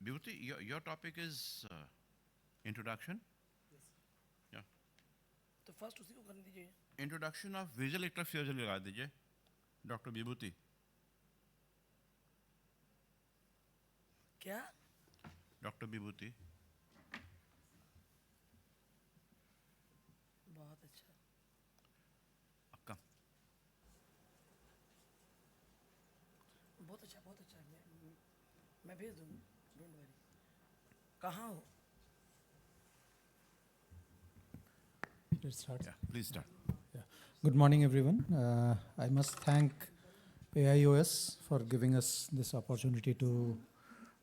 Bibhuti, your topic is introduction. Yes. Yeah. तो first उसी को करने दीजिए. Introduction of visual electrophysiology लगा दीजिए, डॉक्टर विभूति. क्या? डॉक्टर विभूति. बहुत अच्छा. आपका. बहुत अच्छा, बहुत अच्छा. मैं भेज दूँगा. Don't worry. कहाँ हो? Let's start. Yeah, please start. Yeah. Good morning, everyone. I must thank AIOS for giving us this opportunity to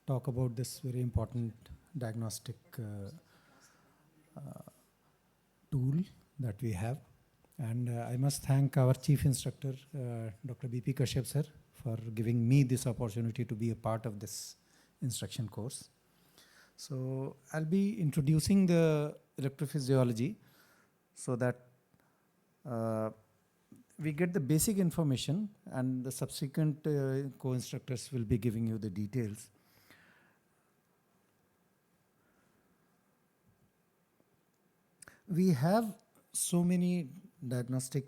talk about this very important diagnostic tool that we have. And I must thank our chief instructor, Dr. BP Kashyap sir, for giving me this opportunity to be a part of this instruction course. So I'll be introducing the electrophysiology so that we get the basic information, and the subsequent co-instructors will be giving you the details. We have so many diagnostic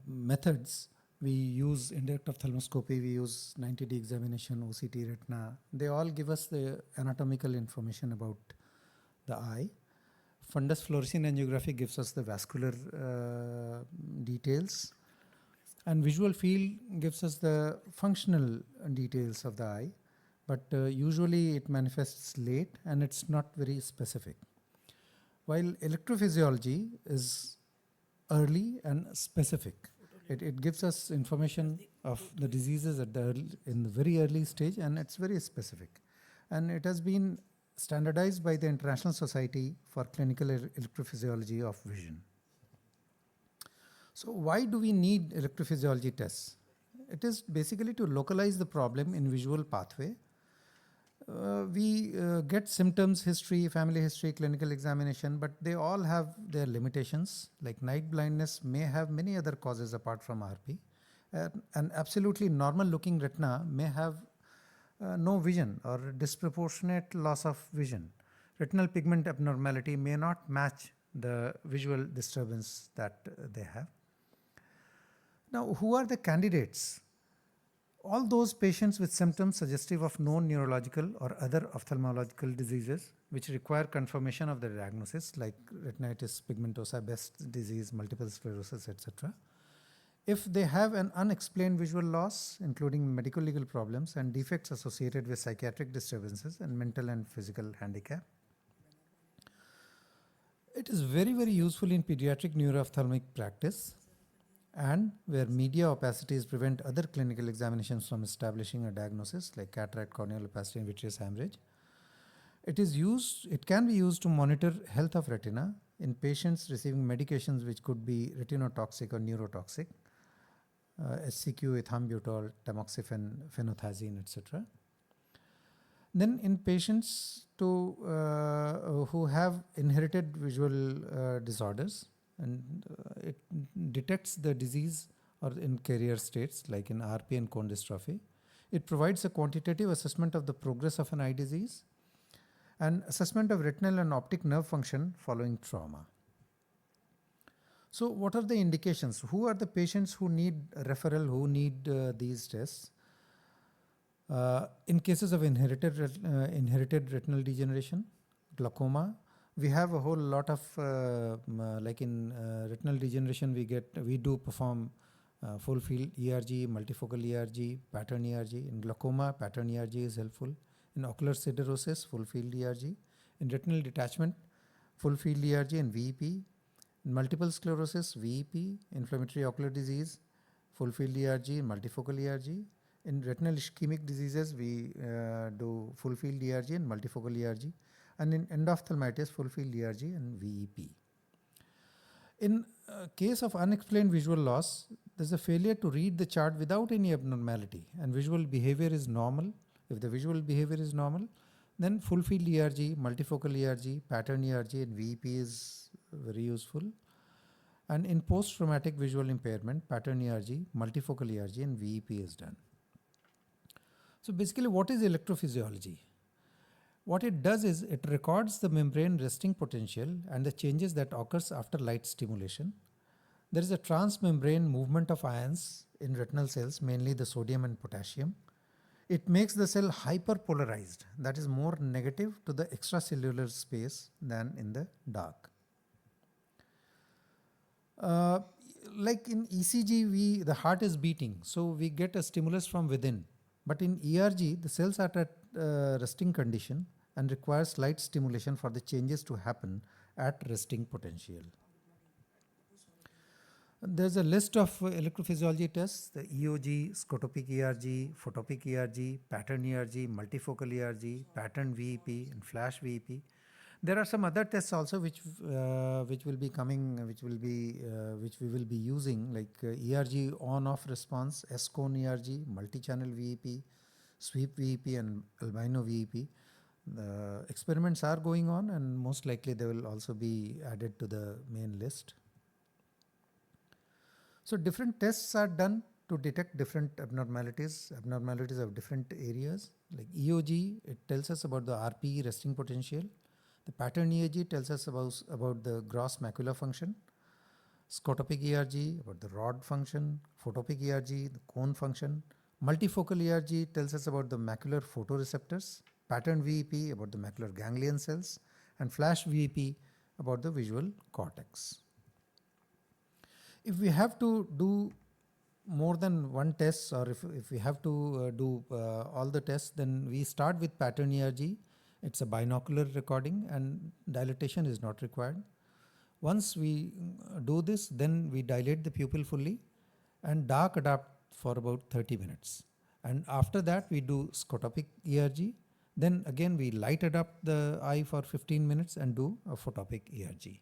methods. We use indirect ophthalmoscopy, we use 90-day examination, OCT, retina. They all give us the anatomical information about the eye. Fundus fluorescein angiography gives us the vascular details, and visual field gives us the functional details of the eye, but usually it manifests late and it's not very specific. While electrophysiology is early and specific. It gives us information of the diseases at in the very early stage, and it's very specific. And it has been standardized by the International Society for Clinical Electrophysiology of Vision. So why do we need electrophysiology tests? It is basically to localize the problem in visual pathway. We get symptoms, history, family history, clinical examination, but they all have their limitations. Like night blindness may have many other causes apart from RP. An absolutely normal looking retina may have no vision or disproportionate loss of vision. Retinal pigment abnormality may not match the visual disturbance that they have. Now, who are the candidates? All those patients with symptoms suggestive of known neurological or other ophthalmological diseases which require confirmation of the diagnosis, like retinitis pigmentosa, Best's disease, multiple sclerosis, etc. If they have an unexplained visual loss, including medical legal problems and defects associated with psychiatric disturbances and mental and physical handicap. It is very, very useful in pediatric neuroophthalmic practice, and where media opacities prevent other clinical examinations from establishing a diagnosis, like cataract, corneal opacity, and vitreous hemorrhage. It can be used to monitor health of retina in patients receiving medications which could be retinotoxic or neurotoxic, SCQ, ethambutol, tamoxifen, phenothiazine, etc. Then in patients who have inherited visual disorders, and it detects the disease or in carrier states like in RP and cone dystrophy. It provides a quantitative assessment of the progress of an eye disease and assessment of retinal and optic nerve function following trauma. So what are the indications? Who are the patients who need referral, who need these tests? In cases of inherited retinal degeneration, glaucoma, we have a whole lot of, like in retinal degeneration, we do perform full field ERG, multifocal ERG, pattern ERG. In glaucoma, pattern ERG is helpful. In ocular siderosis, full field ERG. In retinal detachment, full field ERG and VEP. In multiple sclerosis, VEP. Inflammatory ocular disease, full field ERG and multifocal ERG. In retinal ischemic diseases, we do full field ERG and multifocal ERG. And in endophthalmitis, full field ERG and VEP. In case of unexplained visual loss, there's a failure to read the chart without any abnormality, and visual behavior is normal. If the visual behavior is normal, then full field ERG, multifocal ERG, pattern ERG and VEP is very useful. And in post-traumatic visual impairment, pattern ERG, multifocal ERG and VEP is done. So basically, what is electrophysiology? What it does is it records the membrane resting potential and the changes that occurs after light stimulation. There is a transmembrane movement of ions in retinal cells, mainly the sodium and potassium. It makes the cell hyperpolarized, that is more negative to the extracellular space than in the dark. Like in ECG, the heart is beating, so we get a stimulus from within. But in ERG, the cells are at resting condition and require slight stimulation for the changes to happen at resting potential. There's a list of electrophysiology tests: the EOG, scotopic ERG, photopic ERG, pattern ERG, multifocal ERG, pattern VEP, and flash VEP. There are some other tests also which will be coming, which we will be using, like ERG on-off response, S-cone ERG, multi-channel VEP, sweep VEP, and albino VEP. The experiments are going on, and most likely they will also be added to the main list. So different tests are done to detect different abnormalities of different areas. Like EOG, it tells us about the RPE, resting potential. The pattern EEG tells us about the gross macular function. Scotopic ERG about the rod function. Photopic ERG, the cone function. Multifocal ERG tells us about the macular photoreceptors. Pattern VEP about the macular ganglion cells. And flash VEP about the visual cortex. If we have to do more than one test, or if we have to do all the tests, then we start with pattern ERG. It's a binocular recording and dilatation is not required. Once we do this, then we dilate the pupil fully and dark adapt for about 30 minutes. And after that, we do scotopic ERG. Then again, we light adapt the eye for 15 minutes and do a photopic ERG.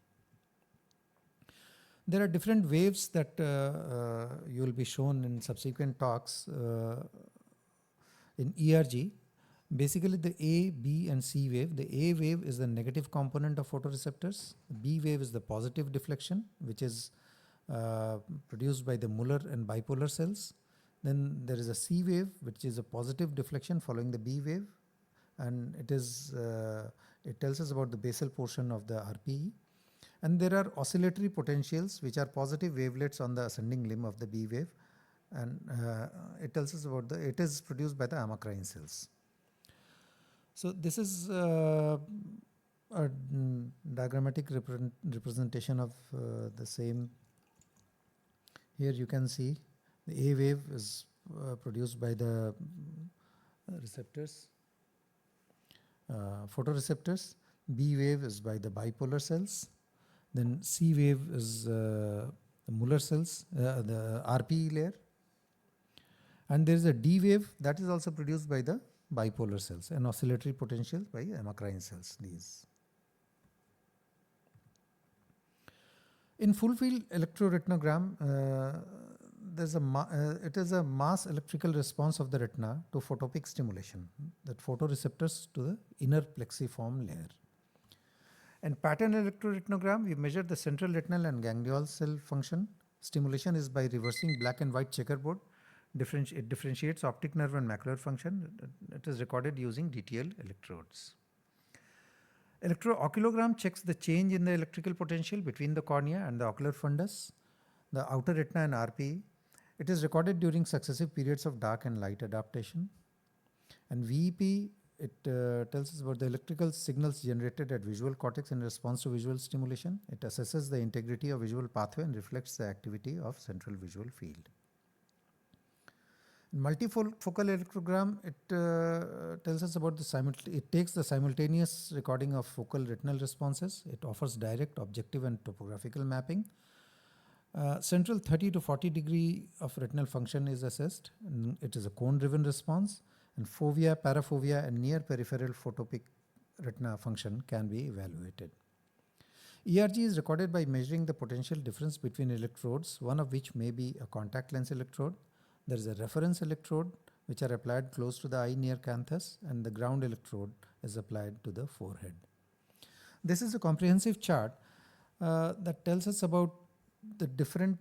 There are different waves that you will be shown in subsequent talks in ERG. Basically, the A, B, and C wave. The A wave is the negative component of photoreceptors. The B wave is the positive deflection, which is produced by the Muller and bipolar cells. Then there is a C wave, which is a positive deflection following the B wave, and it tells us about the basal portion of the RPE. And there are oscillatory potentials, which are positive wavelets on the ascending limb of the B wave, and it tells us about it is produced by the amacrine cells. So this is a diagrammatic representation of the same. Here you can see the A wave is produced by the receptors, photoreceptors. B wave is by the bipolar cells. Then C wave is the Muller cells, the RPE layer. And there is a D wave that is also produced by the bipolar cells, and oscillatory potentials by amacrine cells, these. In full field electroretinogram, it is a mass electrical response of the retina to photopic stimulation, that photoreceptors to the inner plexiform layer. And pattern electroretinogram, we measure the central retinal and ganglion cell function. Stimulation is by reversing black and white checkerboard. It differentiates optic nerve and macular function. It is recorded using DTL electrodes. Electrooculogram checks the change in the electrical potential between the cornea and the ocular fundus, the outer retina, and RPE. It is recorded during successive periods of dark and light adaptation. And VEP, it tells us about the electrical signals generated at visual cortex in response to visual stimulation. It assesses the integrity of visual pathway and reflects the activity of central visual field. In multifocal electrogram, it tells us about it takes the simultaneous recording of focal retinal responses. It offers direct, objective, and topographical mapping. Central 30 to 40 degree of retinal function is assessed. It is a cone-driven response, and fovea, parafovea, and near peripheral photopic retina function can be evaluated. ERG is recorded by measuring the potential difference between electrodes, one of which may be a contact lens electrode. There is a reference electrode which are applied close to the eye near canthus, and the ground electrode is applied to the forehead. This is a comprehensive chart that tells us about the different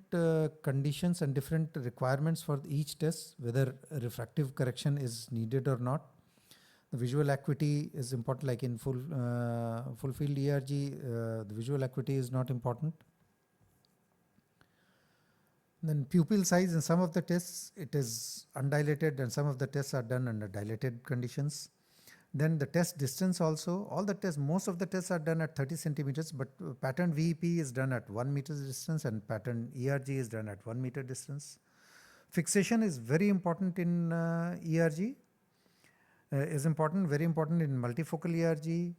conditions and different requirements for each test, whether refractive correction is needed or not. The visual acuity is important, like in full field ERG, the visual acuity is not important. Then pupil size, in some of the tests it is undilated and some of the tests are done under dilated conditions. Then the test distance also, all the tests, most of the tests are done at 30 centimeters, but pattern VEP is done at 1 meter distance and pattern ERG is done at 1 meter distance. Fixation is very important in ERG, is important, very important in multifocal ERG,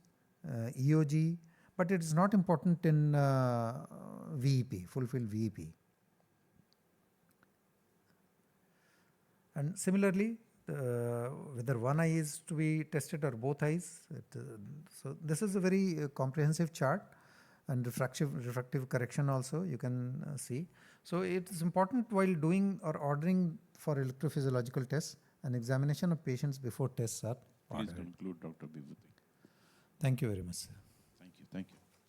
EOG, but it is not important in VEP, full field VEP. And similarly, whether one eye is to be tested or both eyes. So this is a very comprehensive chart, and refractive correction also you can see. So it is important while doing or ordering for electrophysiological tests, an examination of patients before tests are ordered. Please conclude, Dr. Bibhuti. Thank you very much, sir. Thank you. Thank you.